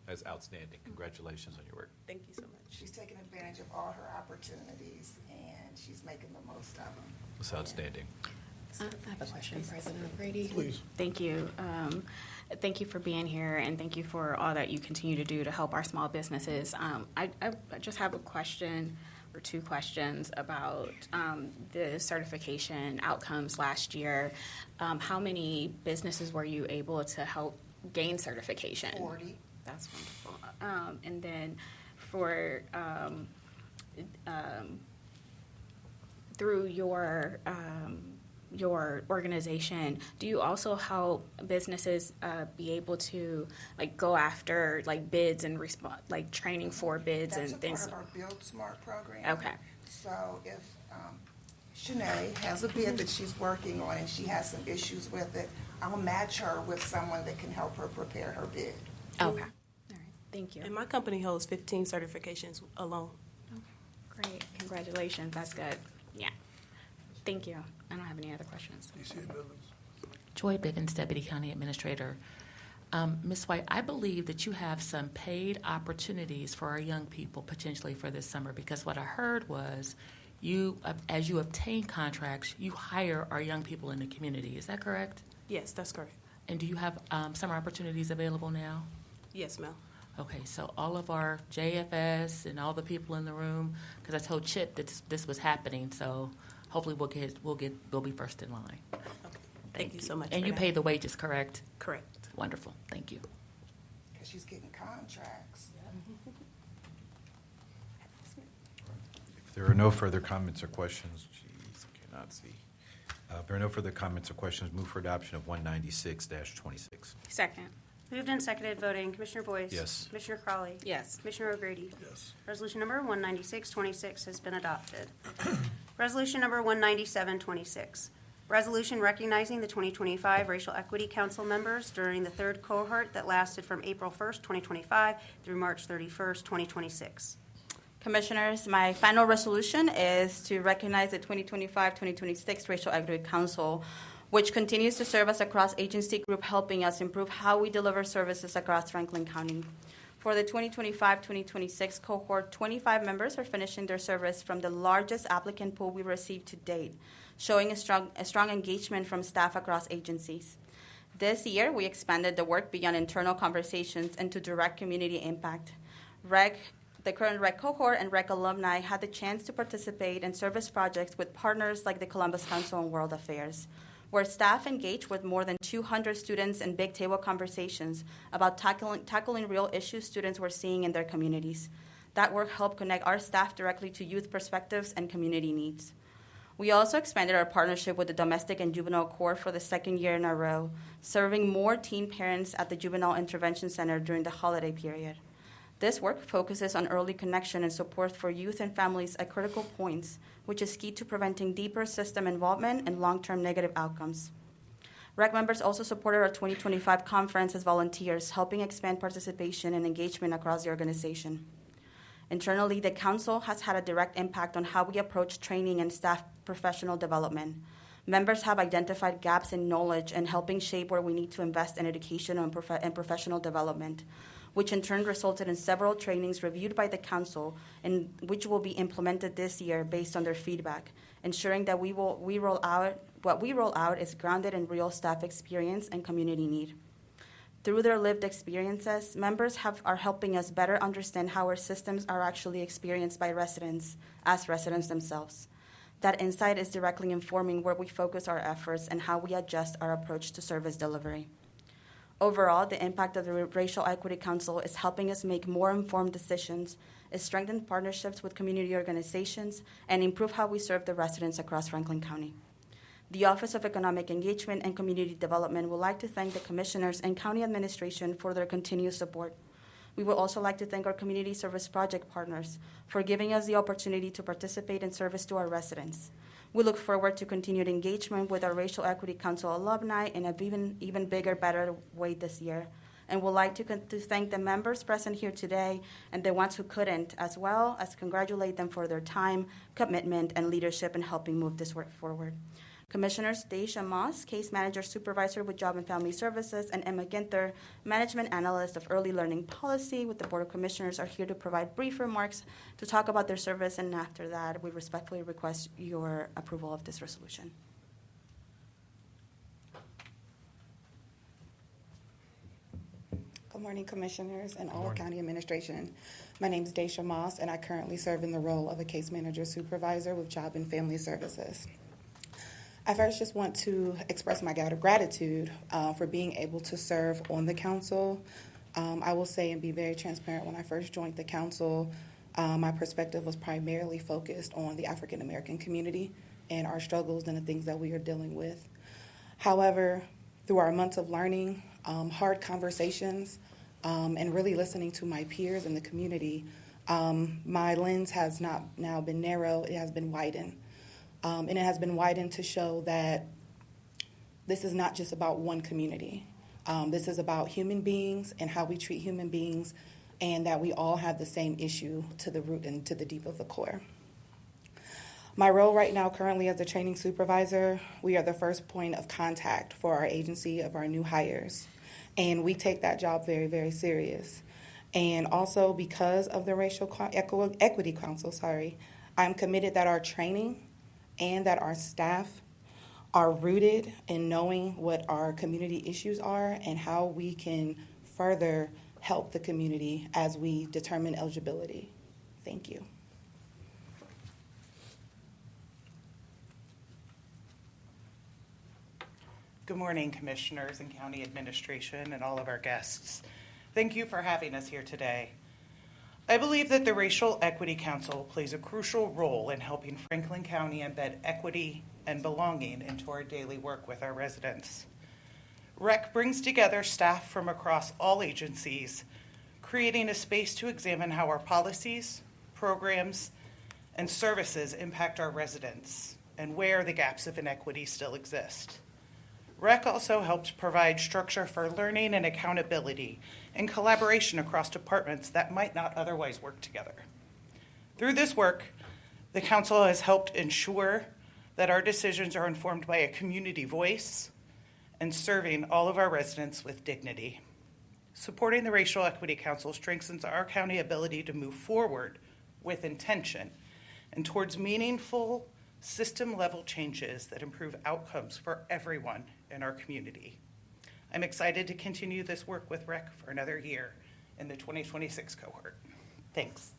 That's outstanding. Congratulations on your work. Thank you so much. She's taking advantage of all her opportunities, and she's making the most of them. It's outstanding. I have a question, President O'Grady. Please. Thank you. Thank you for being here, and thank you for all that you continue to do to help our small businesses. I just have a question or 2 questions about the certification outcomes last year. How many businesses were you able to help gain certification? 40. That's wonderful. And then for through your organization, do you also help businesses be able to go after bids and respond, training for bids That's and things? That's a part of our Build Smart program. Okay. So if Shanae has a bid that she's working on and she has some issues with it, I'll match her with someone that can help her prepare her bid. Okay. All right. Thank you. And my company holds 15 certifications alone. Great. Congratulations. That's good. Yeah. Thank you. I don't have any other questions. Joy Bivens, Deputy County Administrator. Ms. White, I believe that you have some paid opportunities for our young people potentially for this summer, because what I heard was as you obtain contracts, you hire our young people in the community. Is that correct? Yes, that's correct. And do you have summer opportunities available now? Yes, ma'am. Okay, so all of our JFS and all the people in the room, because I told Chip that this was happening, so hopefully we'll be first in line. Okay. Thank you so much. And for you that. pay the wages, correct? Correct. Wonderful. Thank you. Because she's getting contracts. If there are no further comments or questions, I cannot see. If there are no further comments or questions, move for adoption of 196-26. Second. Moved and seconded, voting. Commissioner Boyce? Yes. Commissioner Crawley? Yes. Commissioner O'Grady? Yes. Resolution number 19626 has been adopted. Resolution number 19726. Resolution recognizing the 2025 Racial Equity Council members during the third cohort that lasted from April 1st, 2025 through March 31st, 2026. Commissioners, my final resolution is to recognize the 2025-2026 Racial Equity Council, which continues to serve as a cross-agency group helping us improve how we deliver services across Franklin County. For the 2025-2026 cohort, 25 members are finishing their service from the largest applicant pool we received to date, showing a strong engagement from staff across agencies. This year, we expanded the work beyond internal conversations and to direct community impact. The current REC cohort and REC alumni had the chance to participate in service projects with partners like the Columbus Council on World Affairs, where staff engaged with more than 200 students in big table conversations about tackling real issues students were seeing in their communities. That work helped connect our staff directly to youth perspectives and community needs. We also expanded our partnership with the Domestic and Juvenile Court for the second year in a row, serving more teen parents at the Juvenile Intervention Center during the holiday period. This work focuses on early connection and support for youth and families at critical points, which is key to preventing deeper system involvement and long-term negative outcomes. REC members also supported our 2025 conference as volunteers, helping expand participation and engagement across the organization. Internally, the Council has had a direct impact on how we approach training and staff professional development. Members have identified gaps in knowledge and helping shape where we need to invest in education and professional development, which in turn resulted in several trainings reviewed by the Council and which will be implemented this year based on their feedback, ensuring that what we roll out is grounded in real staff experience and community need. Through their lived experiences, members are helping us better understand how our systems are actually experienced by residents as residents themselves. That insight is directly informing where we focus our efforts and how we adjust our approach to service delivery. Overall, the impact of the Racial Equity Council is helping us make more informed decisions, strengthen partnerships with community organizations, and improve how we serve the residents across Franklin County. The Office of Economic Engagement and Community Development would like to thank the Commissioners and County Administration for their continued support. We would also like to thank our community service project partners for giving us the opportunity to participate in service to our residents. We look forward to continued engagement with our Racial Equity Council alumni in an even bigger, better way this year. And would like to thank the members present here today and the ones who couldn't, as well as congratulate them for their time, commitment, and leadership in helping move this work forward. Commissioners Daisha Moss, Case Manager Supervisor with Job and Family Services, and Emma Ginther, Management Analyst of Early Learning Policy with the Board of Commissioners, are here to provide brief remarks to talk about their service, and after that, we respectfully request your approval of this resolution. Good morning, Commissioners and all County Administration. My name is Daisha Moss, and I currently serve in the role of a Case Manager Supervisor with Job and Family Services. I first just want to express my gratitude for being able to serve on the council. I will say and be very transparent, when I first joined the council, my perspective was primarily focused on the African American community and our struggles and the things that we are dealing with. However, through our months of learning, hard conversations, and really listening to my peers in the community, my lens has not now been narrow, it has been widened. And it has been widened to show that this is not just about one community. This is about human beings and how we treat human beings, and that we all have the same issue to the root and to the deep of the core. My role right now currently as a training supervisor, we are the first point of contact for our agency of our new hires. And we take that job very, very serious. And also because of the Racial Equity Council, I'm committed that our training and that our staff are rooted in knowing what our community issues are and how we can further help the community as we determine eligibility. Thank you. Good morning, Commissioners and County Administration and all of our guests. Thank you for having us here today. I believe that the Racial Equity Council plays a crucial role in helping Franklin County embed equity and belonging into our daily work with our residents. REC brings together staff from across all agencies, creating a space to examine how our policies, programs, and services impact our residents and where the gaps of inequity still exist. REC also helps provide structure for learning and accountability and collaboration across departments that might not otherwise work together. Through this work, the Council has helped ensure that our decisions are informed by a community voice and serving all of our residents with dignity. Supporting the Racial Equity Council strengthens our county ability to move forward with intention and towards meaningful system-level changes that improve outcomes for everyone in our community. I'm excited to continue this work with REC for another year in the 2026 cohort. Thanks.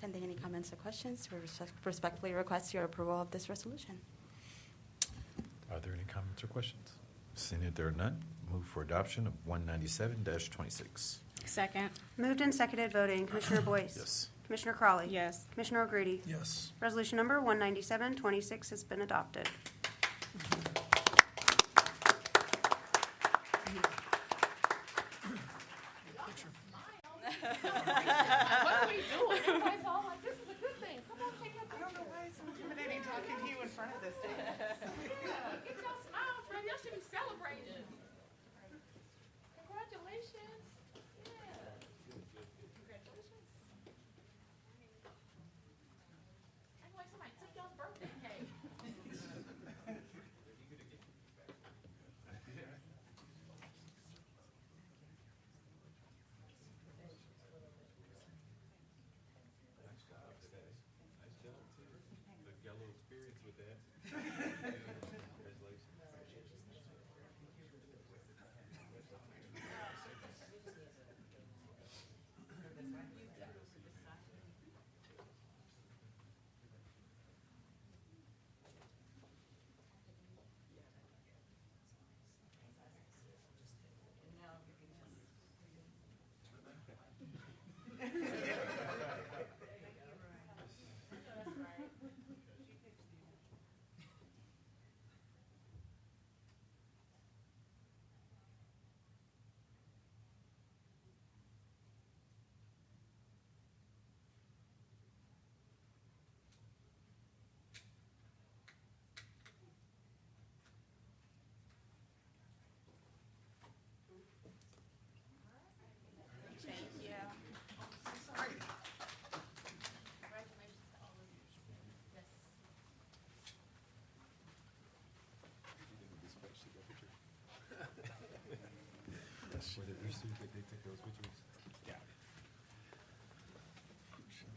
Pending any comments or questions, we respectfully request your approval of this resolution. Are there any comments or questions? Seeing that there are none, move for adoption of 197-26. Second. Moved and seconded voting. Commissioner Boyce? Yes. Commissioner Crawley? Yes. Commissioner O'Grady? Yes. Resolution number 197-26 has been adopted. What are we doing? Everybody's all like, this is a good thing. Come on, take your I don't know why it's so intimidating talking to you in front of this thing. Yeah, get your smiles, man. Y'all should be celebrating. Congratulations. Yeah. Congratulations. Act like somebody took y'all's birthday cake.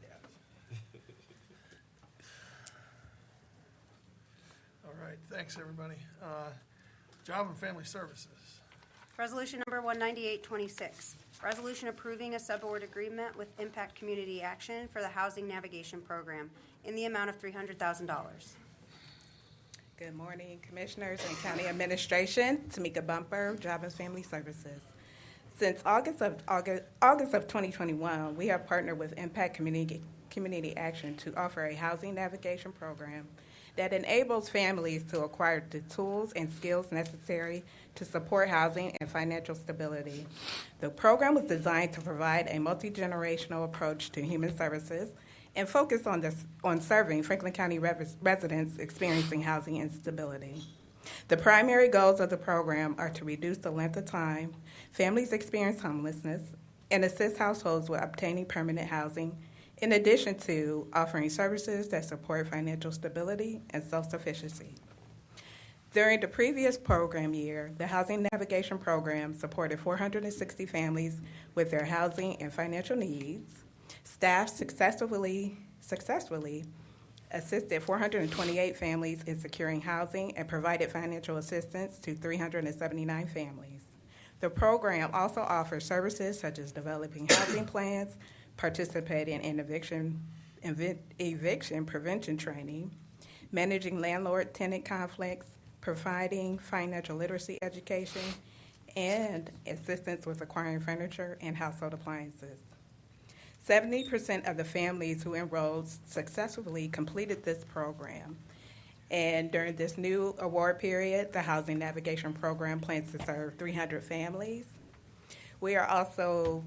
Yeah. All right, thanks, everybody. Job and Family Services. Resolution number 198-26. Resolution approving a subaward agreement with Impact Community Action for the Housing Navigation Program in the amount of $300,000. Good morning, Commissioners and County Administration. Tamika Bumper, Job and Family Services. Since August of 2021, we have partnered with Impact Community Action to offer a housing navigation program that enables families to acquire the tools and skills necessary to support housing and financial stability. The program was designed to provide a multi-generational approach to human services and focus on serving Franklin County residents experiencing housing instability. The primary goals of the program are to reduce the length of time families experience homelessness and assist households with obtaining permanent housing, in addition to offering services that support financial stability and self-sufficiency. During the previous program year, the Housing Navigation Program supported 460 families with their housing and financial needs. Staff successfully assisted 428 families in securing housing and provided financial assistance to 379 families. The program also offers services such as developing housing plans, participating in eviction prevention training, managing landlord-tenant conflicts, providing financial literacy education, and assistance with acquiring furniture and household appliances. 70% of the families who enrolled successfully completed this program. And during this new award period, the Housing Navigation Program plans to serve 300 families. We are also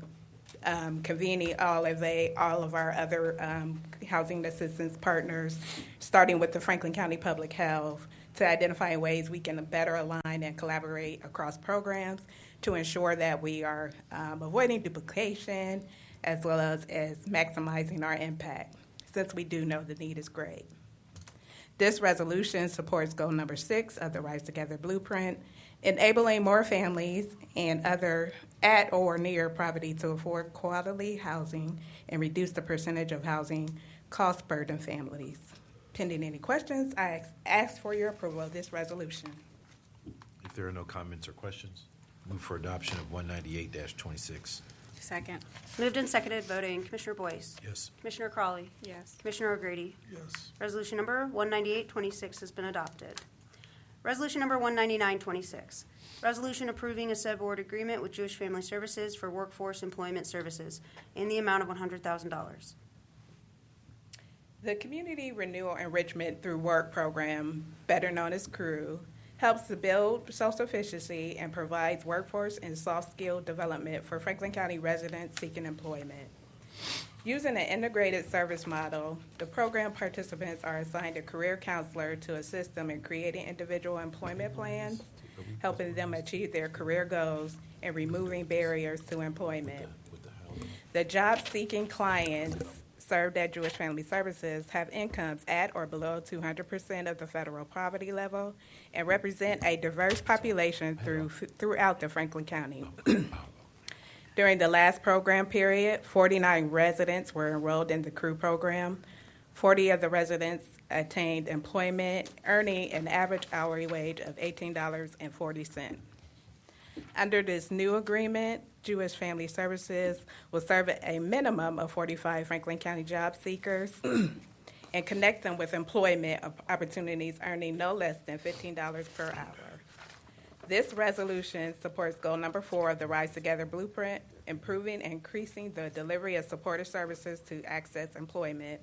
convening all of our other housing assistance partners, starting with the Franklin County Public Health, to identify ways we can better align and collaborate across programs to ensure that we are avoiding duplication as well as maximizing our impact, since we do know the need is great. This resolution supports goal number 6 of the Rise Together Blueprint, enabling more families and other at or near poverty to afford quality housing and reduce the percentage of housing cost burden families. Pending any questions, I ask for your approval of this resolution. If there are no comments or questions, move for adoption of 198-26. Second. Moved and seconded, voting. Commissioner Boyce? Yes. Commissioner Crawley? Yes. Commissioner O'Grady? Yes. Resolution number 19826 has been adopted. Resolution number 19926, resolution approving a subaward agreement with Jewish Family Services for workforce employment services in the amount of $100,000. The Community Renewal Enrichment Through Work program, better known as CREW, helps to build self-sufficiency and provides workforce and soft skill development for Franklin County residents seeking employment. Using an integrated service model, the program participants are assigned a career counselor to assist them in creating individual employment plans, helping them achieve their career goals, and removing barriers to employment. The job-seeking clients served at Jewish Family Services have incomes at or below 200% of the federal poverty level and represent a diverse population throughout the Franklin County. During the last program period, 49 residents were enrolled in the CREW program. 40 of the residents attained employment, earning an average hourly wage of $18.40. Under this new agreement, Jewish Family Services will serve a minimum of 45 Franklin County job seekers and connect them with employment opportunities earning no less than $15 per hour. This resolution supports goal number 4 of the Rise Together Blueprint, improving and increasing the delivery of supportive services to access employment.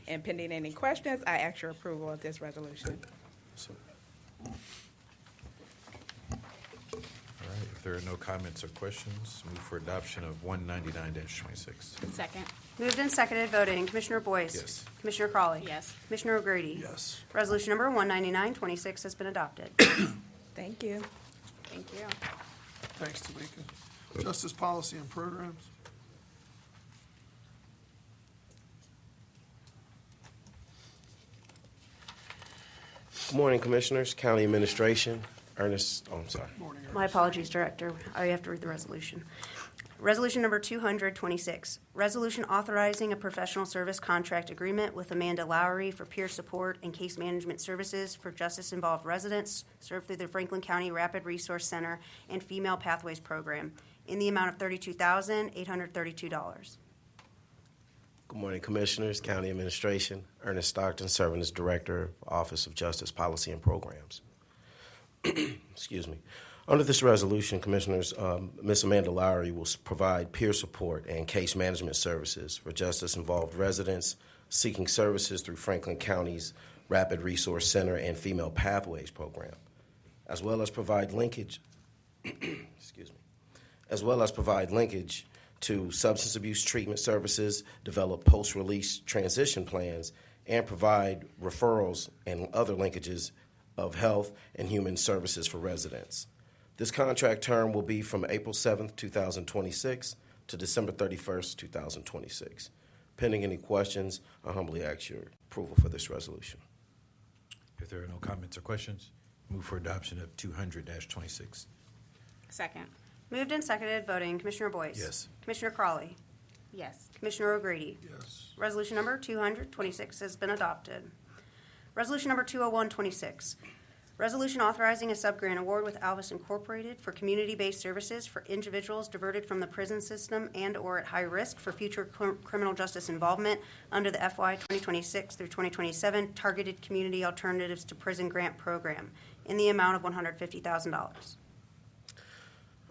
And pending any questions, I ask your approval of this resolution. All right, if there are no comments or questions, move for adoption of 199-26. Second. Moved and seconded, voting. Commissioner Boyce? Yes. Commissioner Crawley? Yes. Commissioner O'Grady? Yes. Resolution number 19926 has been adopted. Thank you. Thank you. Thanks, Tamika. Justice Policy and Programs. Good morning, Commissioners, County Administration, Ernest, I'm sorry. Morning, My apologies, Director. I have to read the resolution. Resolution number 226, resolution authorizing a professional service contract agreement with Amanda Lowry for peer support and case management services for justice-involved residents served through the Franklin County Rapid Resource Center and Female Pathways Program in the amount of $32,832. Good morning, Commissioners, County Administration, Ernest Stockton, serving as Director, Office of Justice Policy and Programs. Excuse me. Under this resolution, Commissioners, Ms. Amanda Lowry will provide peer support and case management services for justice-involved residents seeking services through Franklin County's Rapid Resource Center and Female Pathways Program, as well as provide linkage, to substance abuse treatment services, develop post-release transition plans, and provide referrals and other linkages of health and human services for residents. This contract term will be from April 7th, 2026 to December 31st, 2026. Pending any questions, I humbly ask your approval for this resolution. If there are no comments or questions, move for adoption of 200-26. Second. Moved and seconded, voting. Commissioner Boyce? Yes. Commissioner Crawley? Yes. Commissioner O'Grady? Yes. Resolution number 226 has been adopted. Resolution number 20126, resolution authorizing a subgrant award with Alvis Incorporated for community-based services for individuals diverted from the prison system and/or at high risk for future criminal justice involvement under the FY 2026 through 2027 Targeted Community Alternatives to Prison Grant Program in the amount of $150,000.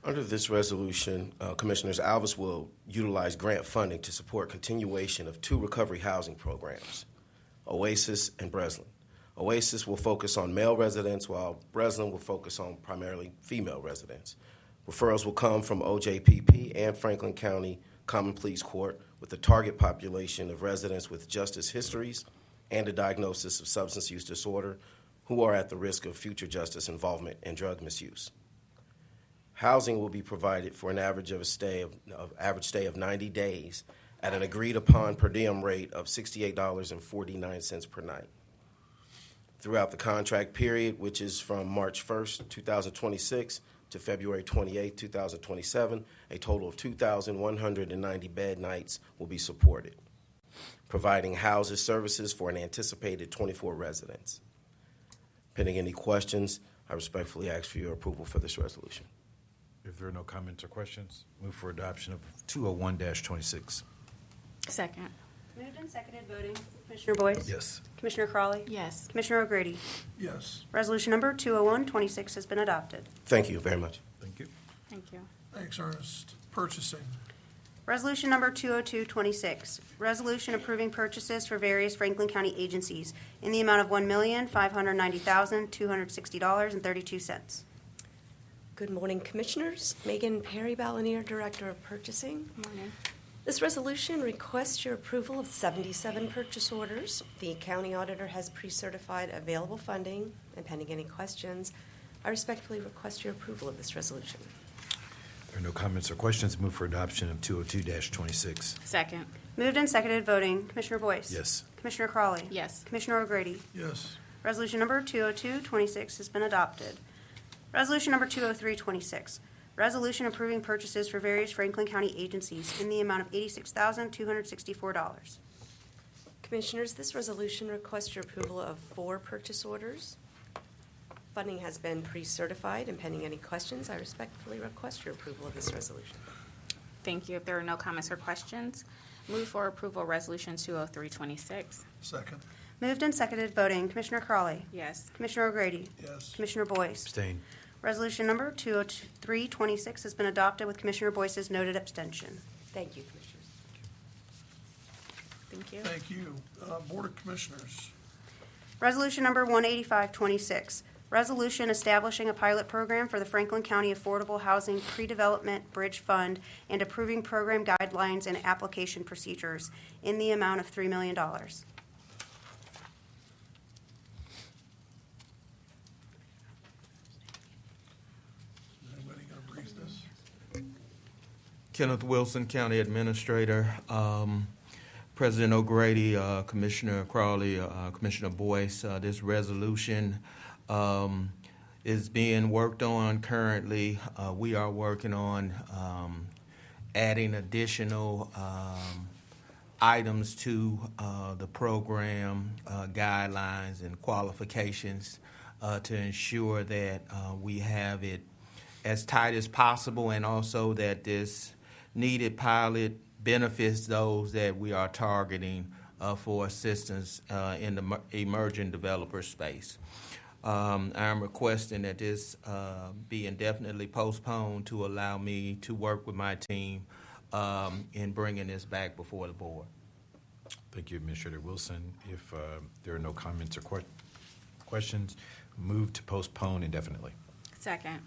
Under this resolution, Commissioners, Alvis will utilize grant funding to support continuation of 2 recovery housing programs, Oasis and Breslin. Oasis will focus on male residents, while Breslin will focus on primarily female residents. Referrals will come from OJPP and Franklin County common pleas court with a target population of residents with justice histories and a diagnosis of substance use disorder who are at the risk of future justice involvement and drug misuse. Housing will be provided for an average stay of 90 days at an agreed-upon per diem rate of $68.49 per night. Throughout the contract period, which is from March 1st, 2026 to February 28th, 2027, a total of 2,190 bed nights will be supported, providing houses services for an anticipated 24 residents. Pending any questions, I respectfully ask for your approval for this resolution. If there are no comments or questions, move for adoption of 201-26. Second. Moved and seconded, voting. Commissioner Boyce? Yes. Commissioner Crawley? Yes. Commissioner O'Grady? Yes. Resolution number 20126 has been adopted. Thank you very much. Thank you. Thank you. Thanks, Ernest. Purchasing. Resolution number 20226, resolution approving purchases for various Franklin County agencies in the amount of $1,590,260.32. Good morning, Commissioners. Megan Perry Balanier, Director of Purchasing. Morning. This resolution requests your approval of 77 purchase orders. The County Auditor has pre-certified available funding, and pending any questions, I respectfully request your approval of this resolution. If there are no comments or questions, move for adoption of 202-26. Second. Moved and seconded, voting. Commissioner Boyce? Yes. Commissioner Crawley? Yes. Commissioner O'Grady? Yes. Resolution number 20226 has been adopted. Resolution number 20326, resolution approving purchases for various Franklin County agencies in the amount of $86,264. Commissioners, this resolution requests your approval of 4 purchase orders. Funding has been pre-certified, and pending any questions, I respectfully request your approval of this resolution. Thank you. If there are no comments or questions, move for approval Resolution 20326. Second. Moved and seconded, voting. Commissioner Crawley? Yes. Commissioner O'Grady? Yes. Commissioner Boyce? Abstain. Resolution number 20326 has been adopted with Commissioner Boyce's noted abstention. Thank you, Commissioners. Thank you. Thank you. Board of Commissioners. Resolution number 18526, resolution establishing a pilot program for the Franklin County Affordable Housing Pre-Development Bridge Fund and approving program guidelines and application procedures in the amount of $3 million. Anybody going to brief this? Kenneth Wilson, County Administrator. President O'Grady, Commissioner Crawley, Commissioner Boyce. This resolution is being worked on currently. We are working on adding additional items to the program guidelines and qualifications to ensure that we have it as tight as possible, and also that this needed pilot benefits those that we are targeting for assistance in the emerging developer space. I'm requesting that this be indefinitely postponed to allow me to work with my team in bringing this back before the board. Thank you, Administrator Wilson. If there are no comments or questions, move to postpone indefinitely. Second.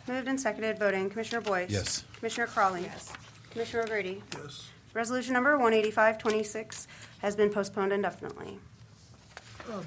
Moved and seconded, voting. Commissioner Boyce? Yes. Commissioner Crawley? Yes. Commissioner O'Grady? Yes. Resolution number 18526 has been postponed indefinitely.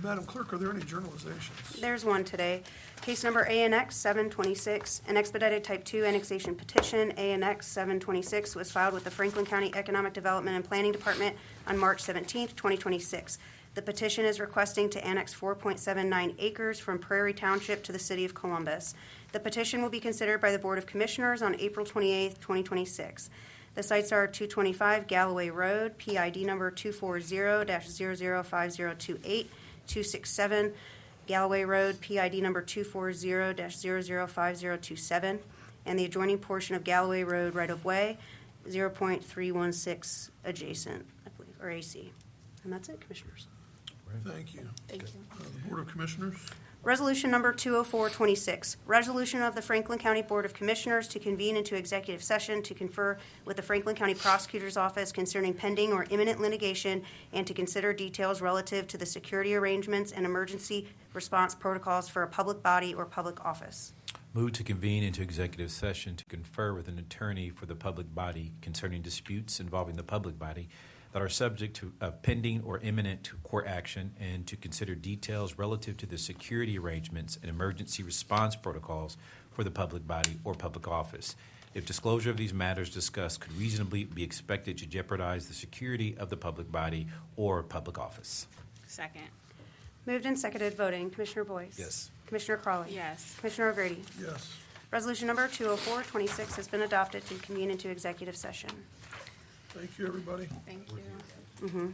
Madam Clerk, are there any journalizations? There's one today. Case number ANX 726, an expedited Type 2 annexation petition. ANX 726 was filed with the Franklin County Economic Development and Planning Department on March 17, 2026. The petition is requesting to annex 4.79 acres from Prairie Township to the City of Columbus. The petition will be considered by the Board of Commissioners on April 28, 2026. The sites are 225 Galloway Road, PID number 240-005028, 267 Galloway Road, PID number 240-005027, and the adjoining portion of Galloway Road right-of-way, 0.316 adjacent, I believe, or AC. And that's it, Commissioners. Thank you. Thank you. The Board of Commissioners. Resolution number 20426, resolution of the Franklin County Board of Commissioners to convene into executive session to confer with the Franklin County Prosecutor's Office concerning pending or imminent litigation and to consider details relative to the security arrangements and emergency response protocols for a public body or public office. Move to convene into executive session to confer with an attorney for the public body concerning disputes involving the public body that are subject to pending or imminent to court action, and to consider details relative to the security arrangements and emergency response protocols for the public body or public office. If disclosure of these matters discussed could reasonably be expected to jeopardize the security of the public body or public office. Second. Moved and seconded, voting. Commissioner Boyce? Yes. Commissioner Crawley? Yes. Commissioner O'Grady? Yes. Resolution number 204-26 has been adopted to convene into executive session. Thank you, everybody. Thank you.